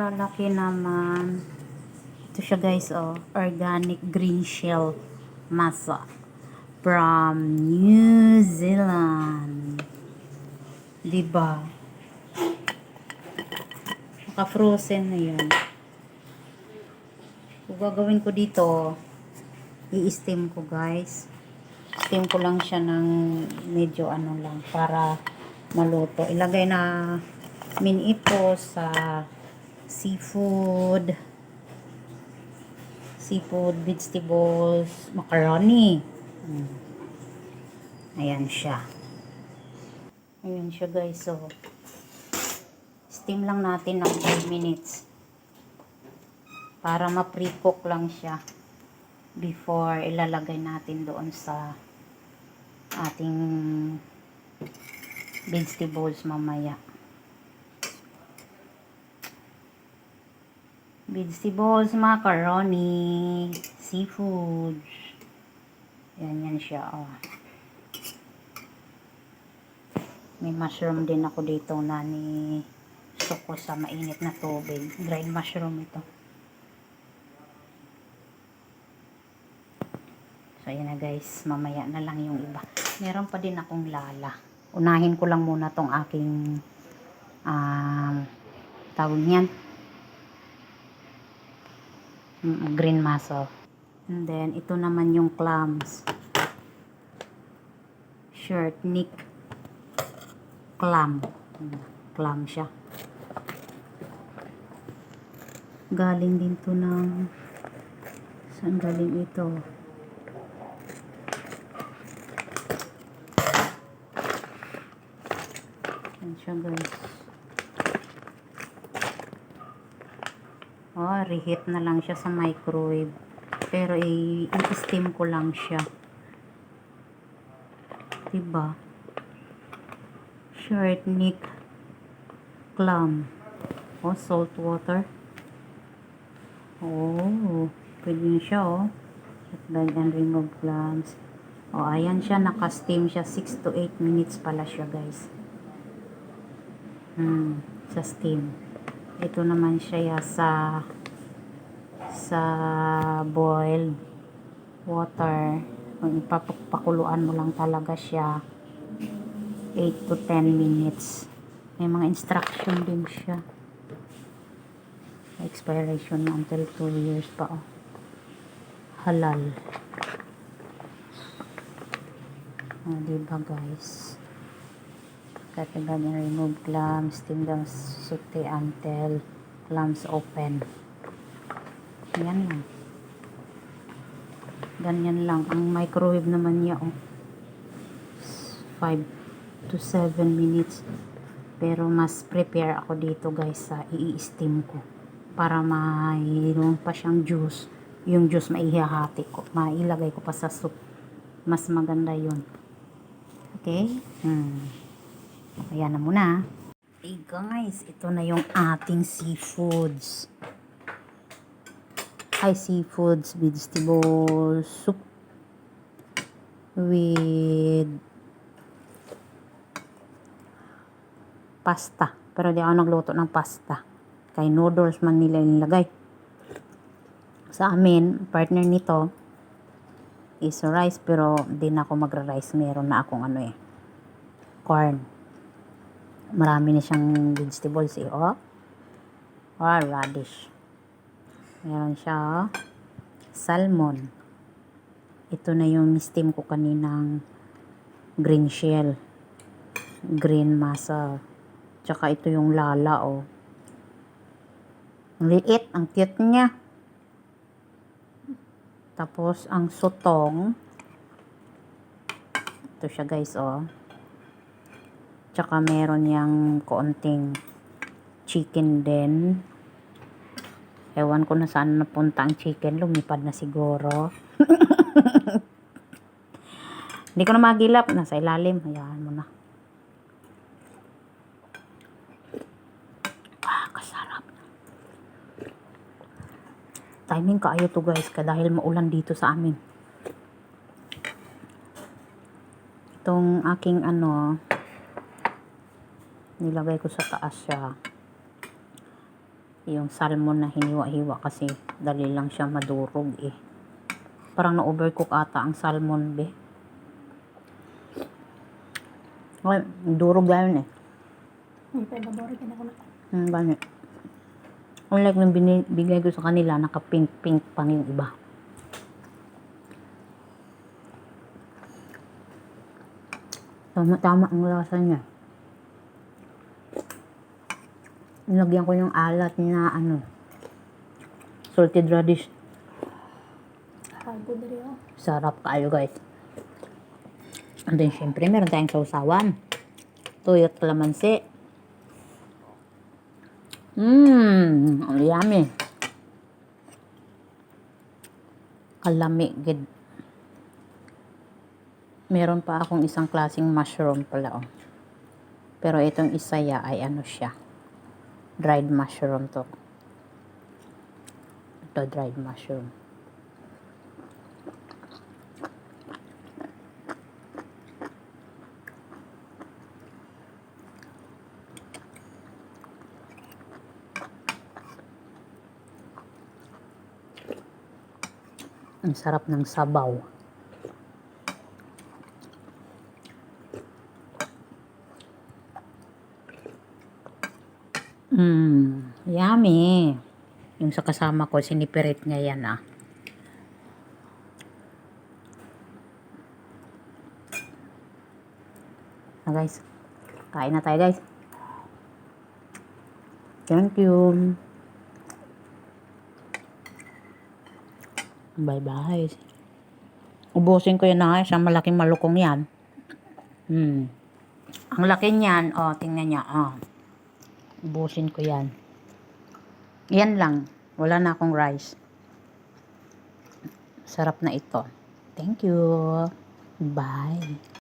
lalaki naman. Ito siya guys, oh. Organic green shell masa from New Zealand. Diba? Naka-frozen na yan. Kung gagawin ko dito, i-steam ko guys. Steam ko lang siya ng medyo ano lang para maluto. Ilagay na ito sa seafood, vegetables, macaroni. Ayan siya. Ayan siya guys. So, steam lang natin ng 5 minutes para ma-pre-cook lang siya before ilalagay natin doon sa ating vegetables mamaya. Vegetables, macaroni, seafood. Yan siya, oh. May mushroom din ako dito na ni suko sa mainit na tubig. Dried mushroom ito. So, ayan na guys. Mamaya na lang yung iba. Meron pa din akong lala. Unahin ko lang muna tong aking tawag niyan. Green mussel. And then, ito naman yung clams. Short neck clam. Clam siya. Galing din to ng saan galing ito? Yan siya guys. Oh, reheat na lang siya sa microwave. Pero i-steam ko lang siya. Diba? Short neck clam. Oh, salt water. Oh, pwede yun siya, oh. Bag and remove clams. Oh, ayan siya. Naka-steam siya. 6 to 8 minutes pala siya, guys. Sa steam. Ito naman siya sa boiled water. Kung ipapakuluan mo lang talaga siya 8 to 10 minutes. May mga instruction din siya. Expiration na until 2 years pa, oh. Halal. Oh, diba guys? Katibag and remove clams, steam them saute until clams open. Yan lang. Ganyan lang. Ang microwave naman niya, oh, 5 to 7 minutes. Pero mas prepare ako dito guys sa i-steam ko. Para mayroon pa siyang juice. Yung juice maihahati ko. Mailagay ko pa sa soup. Mas maganda yun. Okay? Ayan na muna. Hey guys, ito na yung ating seafoods. Seafoods, vegetable soup with pasta. Pero di ako nagluto ng pasta. Kay noodles man nila nilagay. Sa amin, partner nito is rice, pero di na ako magra-rice. Meron na akong corn. Marami na siyang vegetables, oh. Or radish. Meron siya, oh. Salmon. Ito na yung steam ko kaninang green shell. Green mussel. Tsaka ito yung lala, oh. Ang liit, ang cute niya. Tapos, ang sotong. Ito siya guys, oh. Tsaka meron yang konting chicken din. Ewan ko na saan napunta ang chicken. Lumipad na siguro. Hindi ko na magilap. Nasa ilalim. Hayaan mo na. Kasarap. Timing kaayo to guys. Dahil maulan dito sa amin. Itong aking nilagay ko sa taas siya. Yung salmon na hiniwa-hiwa kasi dali lang siya madurog eh. Parang na-overcook ata ang salmon be. Ay, durog gano'n eh. Hindi pa ibabori ka na ko na. Ganyan. Unlike nung binibigay ko sa kanila, naka-pink-pink pang yung iba. Tama-tama ang lasa niya. Nilagyan ko yung alat na salted radish. Hago dali ako. Sarap kayo guys. And then syempre meron tayong sausawan. Tuyot kalamansi. Yummy. Kalami gid. Meron pa akong isang klaseng mushroom pala oh. Pero itong isaya ay siya. Dried mushroom to. Ito dried mushroom. Ang sarap ng sabaw. Yummy. Yung sa kasama ko, sinipirit niya yan ah. Guys, kain na tayo guys. Thank you. Bye-bye. Ubusin ko yan na isang malaking malukong yan. Ang laki niyan, tingnan niya, ubusin ko yan. Yan lang. Wala na akong rice. Sarap na ito. Thank you. Bye.